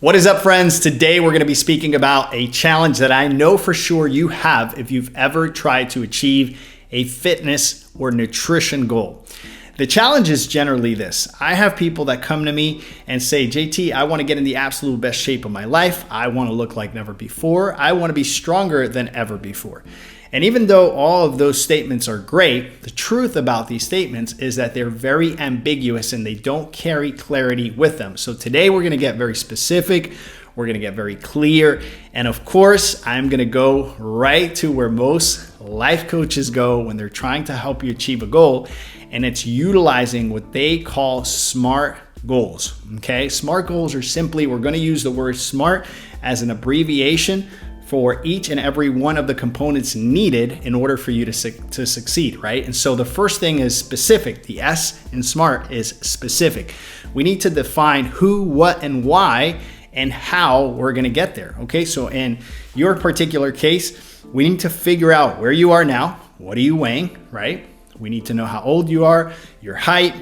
What is up, friends? Today we're going to be speaking about a challenge that I know for sure you have if you've ever tried to achieve a fitness or nutrition goal. The challenge is generally this. I have people that come to me and say, JT, I want to get in the absolute best shape of my life. I want to look like never before. I want to be stronger than ever before. And even though all of those statements are great, the truth about these statements is that they're very ambiguous and they don't carry clarity with them. So today we're going to get very specific. We're going to get very clear. And of course, I'm going to go right to where most life coaches go when they're trying to help you achieve a goal. And it's utilizing what they call SMART goals. Okay, SMART goals are simply, we're going to use the word SMART as an abbreviation for each and every one of the components needed in order for you to succeed, right? And so the first thing is specific. The S in SMART is specific. We need to define who, what, and why, and how we're gonna get there, okay? So in your particular case, we need to figure out where you are now. What are you weighing, right? We need to know how old you are, your height,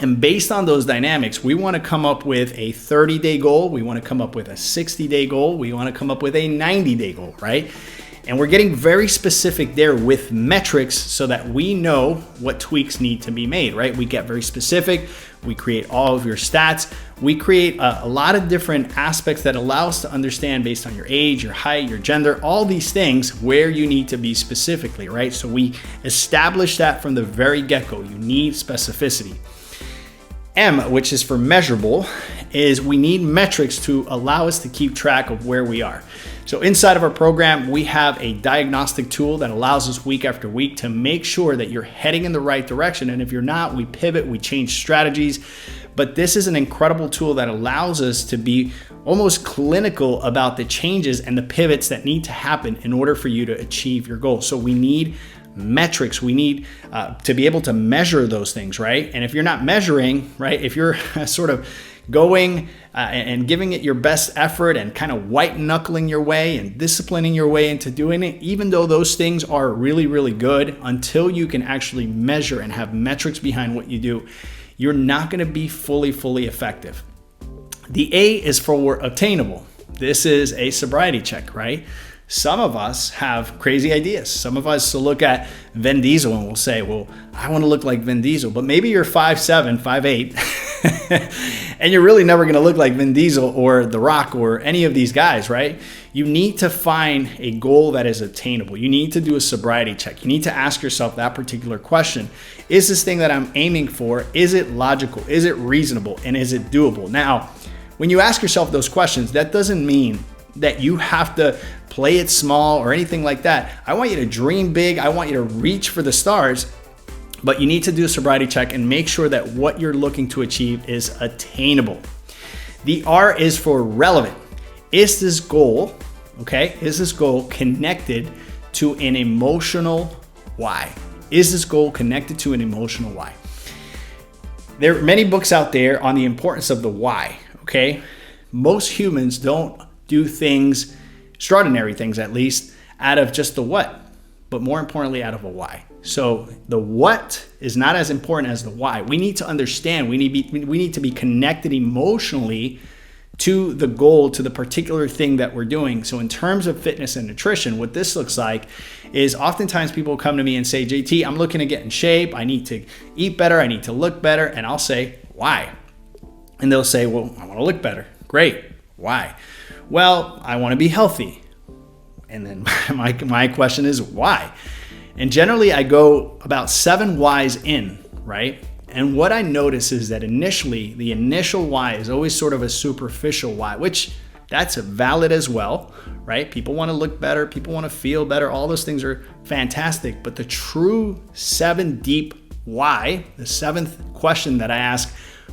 and based on those dynamics, we want to come up with a 30-day goal. We want to come up with a 60-day goal. We want to come up with a 90-day goal, right? And we're getting very specific there with metrics so that we know what tweaks need to be made, right? We get very specific. We create all of your stats. We create a lot of different aspects that allow us to understand based on your age, your height, your gender, all these things where you need to be specifically, right? So we establish that from the very get-go. You need specificity. M, which is for measurable, is we need metrics to allow us to keep track of where we are. So inside of our program, we have a diagnostic tool that allows us week after week to make sure that you're heading in the right direction. And if you're not, we pivot, we change strategies. But this is an incredible tool that allows us to be almost clinical about the changes and the pivots that need to happen in order for you to achieve your goal. So we need metrics. We need to be able to measure those things, right? And if you're not measuring, right, if you're sort of going and giving it your best effort and kind of white knuckling your way and disciplining your way into doing it, even though those things are really, really good, until you can actually measure and have metrics behind what you do, you're not going to be fully effective. The A is for attainable. This is a sobriety check, right? Some of us have crazy ideas. Some of us will look at Vin Diesel and we'll say, well, I want to look like Vin Diesel. But maybe you're 5'7", 5'8", and you're really never going to look like Vin Diesel or The Rock or any of these guys, right? You need to find a goal that is attainable. You need to do a sobriety check. You need to ask yourself that particular question. Is this thing that I'm aiming for, is it logical? Is it reasonable? And is it doable? Now, when you ask yourself those questions, that doesn't mean that you have to play it small or anything like that. I want you to dream big. I want you to reach for the stars, but you need to do a sobriety check and make sure that what you're looking to achieve is attainable. The R is for relevant. Is this goal, is this goal connected to an emotional why? Is this goal connected to an emotional why? There are many books out there on the importance of the why, okay? Most humans don't do things, extraordinary things at least, out of just the what, but more importantly, out of a why. So the what is not as important as the why. We need to understand, we need to be connected emotionally to the goal, to the particular thing that we're doing. So in terms of fitness and nutrition, what this looks like is oftentimes people come to me and say, JT, I'm looking to get in shape. I need to eat better. I need to look better. And I'll say, why? And they'll say, well, I want to look better. Great. Why? Well, I want to be healthy. And then my question is why? And generally I go about 7 whys in, right? And what I notice is that initially, the initial why is always sort of a superficial why, which that's valid as well, right? People want to look better. People want to feel better. All those things are fantastic. But the true 7 deep why, the 7th question that I ask,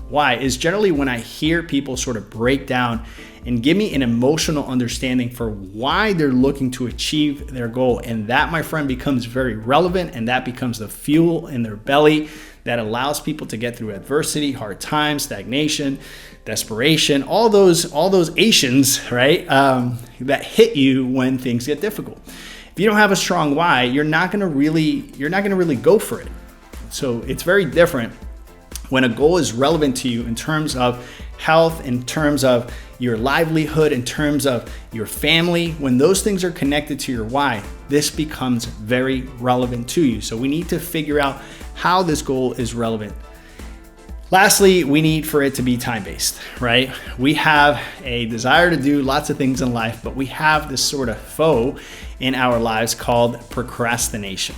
why, is generally when I hear people sort of break down and give me an emotional understanding for why they're looking to achieve their goal. And that, my friend, becomes very relevant, and that becomes the fuel in their belly that allows people to get through adversity, hard times, stagnation, desperation, all those Asians, right? That hit you when things get difficult. If you don't have a strong why, you're not gonna really go for it. So it's very different when a goal is relevant to you in terms of health, in terms of your livelihood, in terms of your family, when those things are connected to your why, this becomes very relevant to you. So we need to figure out how this goal is relevant. Lastly, we need for it to be time-based, right? We have a desire to do lots of things in life, but we have this sort of foe in our lives called procrastination.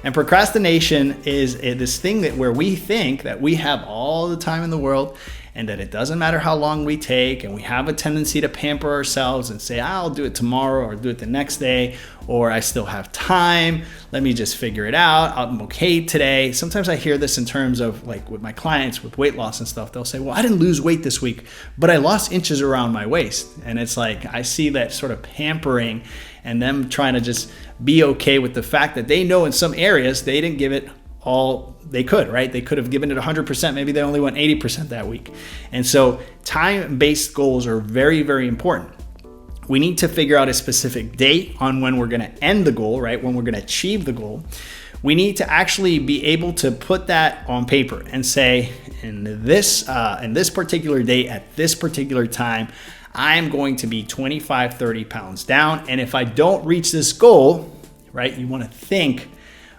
And procrastination is this thing where we think that we have all the time in the world and that it doesn't matter how long we take, and we have a tendency to pamper ourselves and say, I'll do it tomorrow or do it the next day, or I still have time, let me just figure it out, I'm okay today. Sometimes I hear this in terms of like with my clients with weight loss and stuff. They'll say, well, I didn't lose weight this week, but I lost inches around my waist. And it's like, I see that sort of pampering and them trying to just be okay with the fact that they know in some areas they didn't give it all they could, right? They could have given it 100%. Maybe they only went 80% that week. And so time-based goals are very, very important. We need to figure out a specific date on when we're going to end the goal, right? When we're going to achieve the goal. We need to actually be able to put that on paper and say, in this particular date at this particular time, I'm going to be 25, 30 pounds down. And if I don't reach this goal, right, you want to think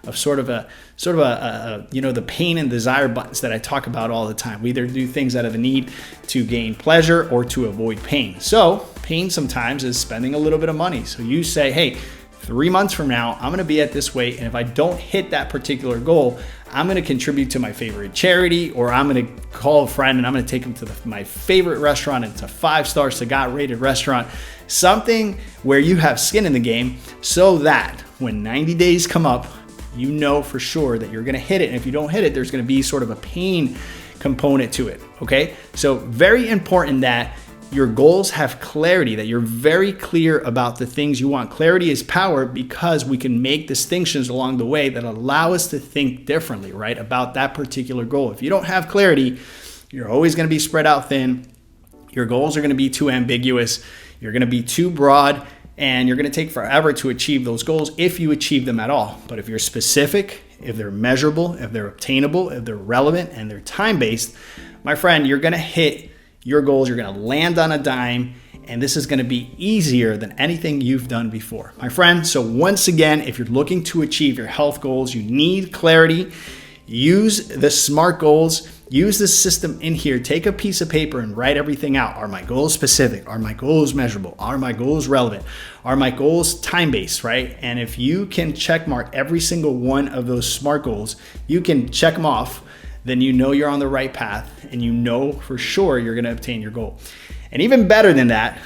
of sort of a the pain and desire buttons that I talk about all the time. We either do things out of the need to gain pleasure or to avoid pain. So pain sometimes is spending a little bit of money. So you say, hey, 3 months from now, I'm going to be at this weight. And if I don't hit that particular goal, I'm going to contribute to my favorite charity, or I'm going to call a friend and I'm going to take them to my favorite restaurant. It's a 5-star Sagat rated restaurant, something where you have skin in the game, so that when 90 days come up, you know for sure that you're going to hit it. And if you don't hit it, there's going to be sort of a pain component to it. Okay. So very important that your goals have clarity, that you're very clear about the things you want. Clarity is power, because we can make distinctions along the way that allow us to think differently, right, about that particular goal. If you don't have clarity, you're always going to be spread out thin. Your goals are going to be too ambiguous. You're going to be too broad, and you're going to take forever to achieve those goals if you achieve them at all. But if you're specific, if they're measurable, if they're obtainable, if they're relevant, and they're time-based, my friend, you're going to hit your goals. You're going to land on a dime, and this is going to be easier than anything you've done before, my friend. So once again, if you're looking to achieve your health goals, you need clarity. Use the SMART goals. Use this system in here. Take a piece of paper and write everything out. Are my goals specific? Are my goals measurable? Are my goals relevant? Are my goals time-based, right? And if you can check mark every single one of those SMART goals, you can check them off, then you know you're on the right path, and you know for sure you're going to obtain your goal. And even better than that,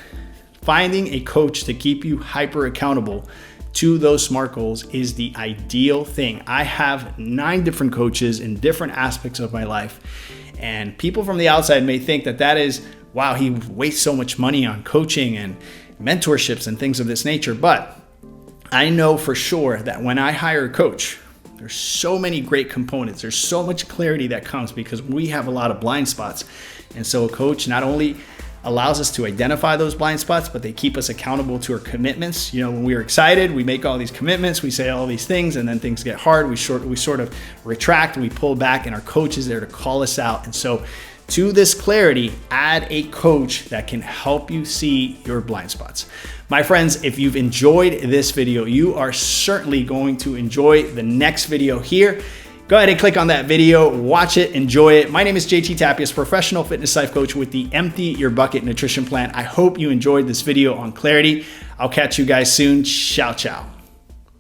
finding a coach to keep you hyper accountable to those SMART goals is the ideal thing. I have 9 different coaches in different aspects of my life, and people from the outside may think that is, wow, he wastes so much money on coaching and mentorships and things of this nature. But I know for sure that when I hire a coach, there's so many great components. There's so much clarity that comes because we have a lot of blind spots. And so a coach not only allows us to identify those blind spots, but they keep us accountable to our commitments. You know, when we're excited, we make all these commitments, we say all these things, and then things get hard. We sort of retract, we pull back, and our coach is there to call us out. And so to this clarity, add a coach that can help you see your blind spots. My friends, if you've enjoyed this video, you are certainly going to enjoy the next video here. Go ahead and click on that video, watch it, enjoy it. My name is JT Tapias, professional fitness life coach with the Empty Your Bucket Nutrition Plan. I hope you enjoyed this video on clarity. I'll catch you guys soon. Ciao, ciao.